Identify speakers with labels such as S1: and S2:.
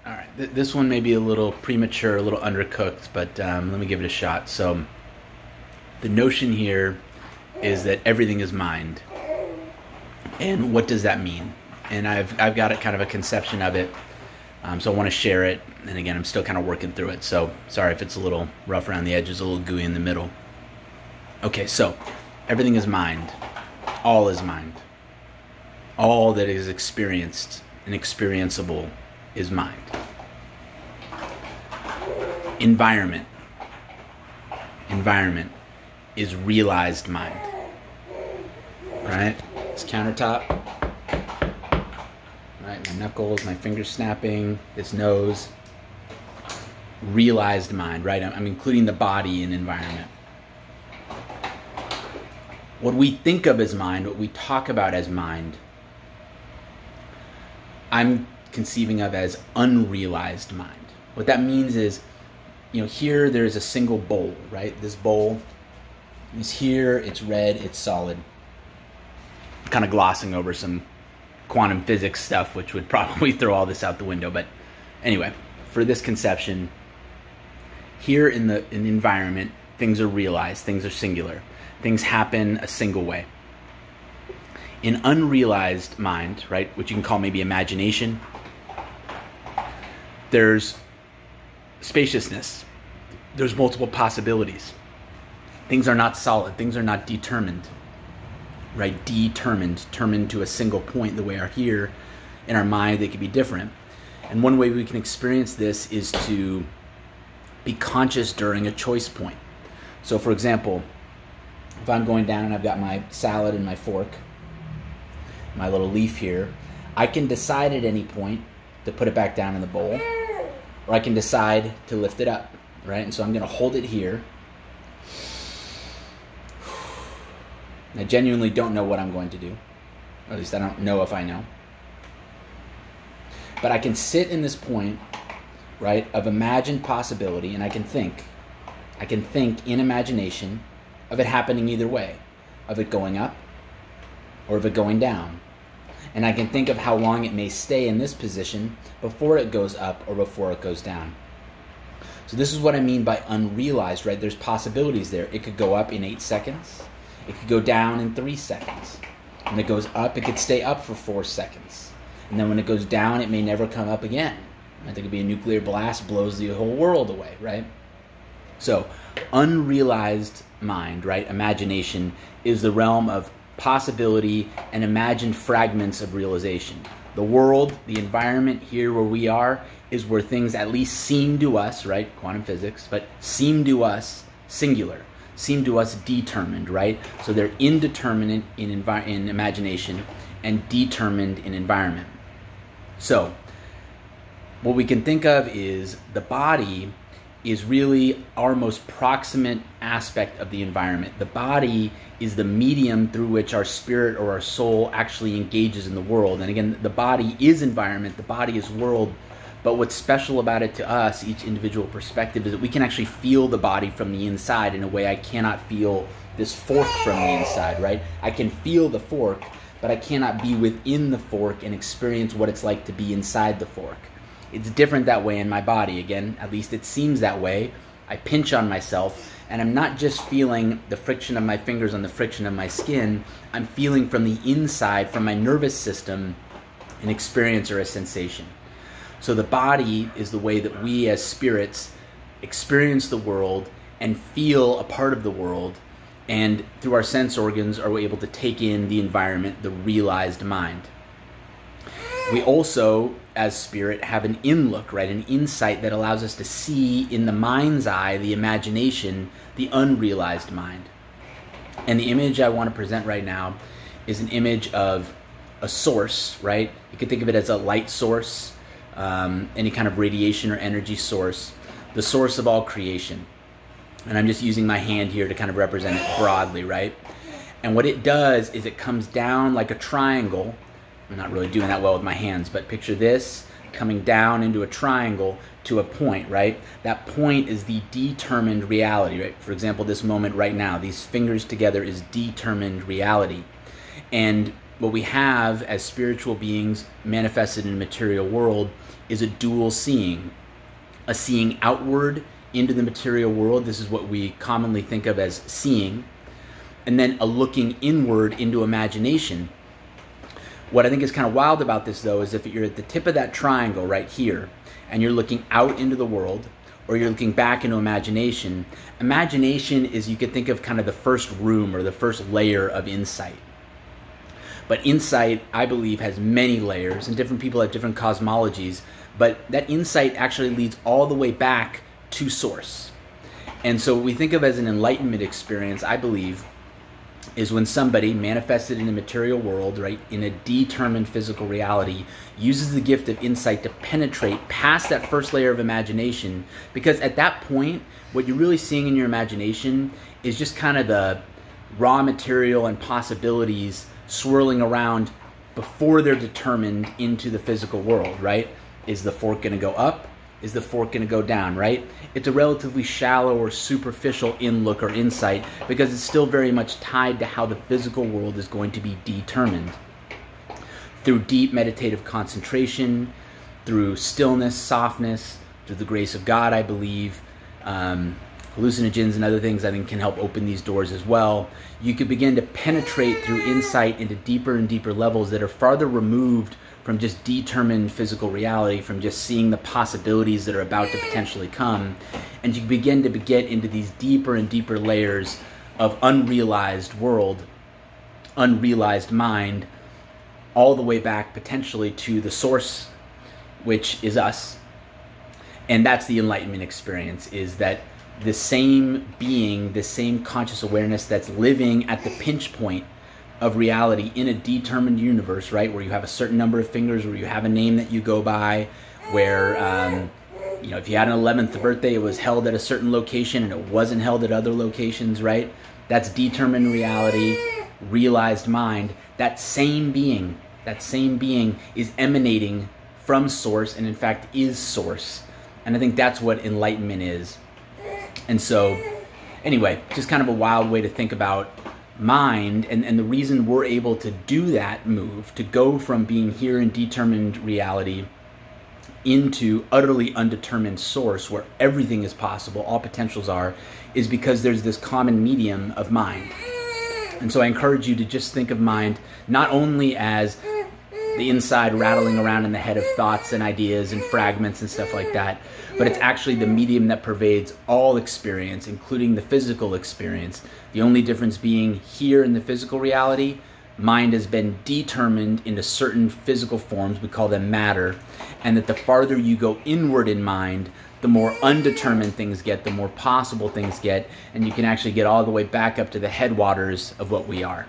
S1: All right, this one may be a little premature, a little undercooked, but let me give it a shot. So the notion here is that everything is mind. And what does that mean? And I've got a kind of a conception of it, so I want to share it. And again, I'm still kind of working through it, so sorry if it's a little rough around the edges, a little gooey in the middle. Okay, so everything is mind. All is mind. All that is experienced and experienceable is mind. Environment is realized mind. Right? This countertop. Right, my knuckles, my fingers snapping, this nose. Realized mind, right? I'm including the body in environment. What we think of as mind, what we talk about as mind, I'm conceiving of as unrealized mind. What that means is, here there's a single bowl, right? This bowl is here, it's red, it's solid. Kind of glossing over some quantum physics stuff, which would probably throw all this out the window. But anyway, for this conception, here in the environment, things are realized, things are singular. Things happen a single way. In unrealized mind, right, which you can call maybe imagination, there's spaciousness. There's multiple possibilities. Things are not solid. Things are not determined, right? Determined to a single point. The way are here in our mind, they could be different. And one way we can experience this is to be conscious during a choice point. So for example, if I'm going down and I've got my salad and my fork, my little leaf here, I can decide at any point to put it back down in the bowl, or I can decide to lift it up, right? And so I'm going to hold it here. I genuinely don't know what I'm going to do, or at least I don't know if I know. But I can sit in this point, right, of imagined possibility, and I can think in imagination of it happening either way, of it going up or of it going down. And I can think of how long it may stay in this position before it goes up or before it goes down. So this is what I mean by unrealized, right? There's possibilities there. It could go up in 8 seconds. It could go down in 3 seconds. When it goes up, it could stay up for 4 seconds. And then when it goes down, it may never come up again. Right? There could be a nuclear blast, blows the whole world away, right? So unrealized mind, right, imagination, is the realm of possibility and imagined fragments of realization. The world, the environment here where we are, is where things at least seem to us, right, quantum physics, but seem to us singular, seem to us determined, right? So they're indeterminate in imagination and determined in environment. So what we can think of is the body is really our most proximate aspect of the environment. The body is the medium through which our spirit or our soul actually engages in the world. And again, the body is environment, the body is world, but what's special about it to us, each individual perspective, is that we can actually feel the body from the inside in a way I cannot feel this fork from the inside, right? I can feel the fork, but I cannot be within the fork and experience what it's like to be inside the fork. It's different that way in my body. Again, at least it seems that way. I pinch on myself, and I'm not just feeling the friction of my fingers on the friction of my skin. I'm feeling from the inside, from my nervous system, an experience or a sensation. So the body is the way that we as spirits experience the world and feel a part of the world, and through our sense organs are we able to take in the environment, the realized mind. We also, as spirit, have an in-look, right? An insight that allows us to see in the mind's eye, the imagination, the unrealized mind. And the image I want to present right now is an image of a source, right? You could think of it as a light source, any kind of radiation or energy source, the source of all creation. And I'm just using my hand here to kind of represent it broadly, right? And what it does is it comes down like a triangle. I'm not really doing that well with my hands, but picture this coming down into a triangle to a point, right? That point is the determined reality, right? For example, this moment right now, these fingers together is determined reality. And what we have as spiritual beings manifested in the material world is a dual seeing. A seeing outward into the material world. This is what we commonly think of as seeing. And then a looking inward into imagination. What I think is kind of wild about this, though, is if you're at the tip of that triangle right here, and you're looking out into the world, or you're looking back into imagination, imagination is, you could think of kind of the first room or the first layer of insight. But insight, I believe, has many layers, and different people have different cosmologies, but that insight actually leads all the way back to source. And so what we think of as an enlightenment experience, I believe, is when somebody manifested in the material world, right, in a determined physical reality, uses the gift of insight to penetrate past that first layer of imagination. Because at that point, what you're really seeing in your imagination is just kind of the raw material and possibilities swirling around before they're determined into the physical world, right? Is the fork going to go up? Is the fork going to go down, right? It's a relatively shallow or superficial in-look or insight because it's still very much tied to how the physical world is going to be determined. Through deep meditative concentration, through stillness, softness, through the grace of God, I believe, hallucinogens and other things I think can help open these doors as well. You could begin to penetrate through insight into deeper and deeper levels that are farther removed from just determined physical reality, from just seeing the possibilities that are about to potentially come. And you begin to get into these deeper and deeper layers of unrealized world, unrealized mind, all the way back potentially to the source, which is us. And that's the enlightenment experience, is that the same being, the same conscious awareness that's living at the pinch point of reality in a determined universe, right, where you have a certain number of fingers, where you have a name that you go by, where if you had an 11th birthday, it was held at a certain location and it wasn't held at other locations, right? That's determined reality, realized mind. That same being is emanating from source, and in fact is source. And I think that's what enlightenment is. And so anyway, just kind of a wild way to think about mind, and the reason we're able to do that move, to go from being here in determined reality into utterly undetermined source where everything is possible, all potentials are, is because there's this common medium of mind. And so I encourage you to just think of mind not only as the inside rattling around in the head of thoughts and ideas and fragments and stuff like that, but it's actually the medium that pervades all experience, including the physical experience. The only difference being here in the physical reality, mind has been determined into certain physical forms, we call them matter, and that the farther you go inward in mind, the more undetermined things get, the more possible things get, and you can actually get all the way back up to the headwaters of what we are.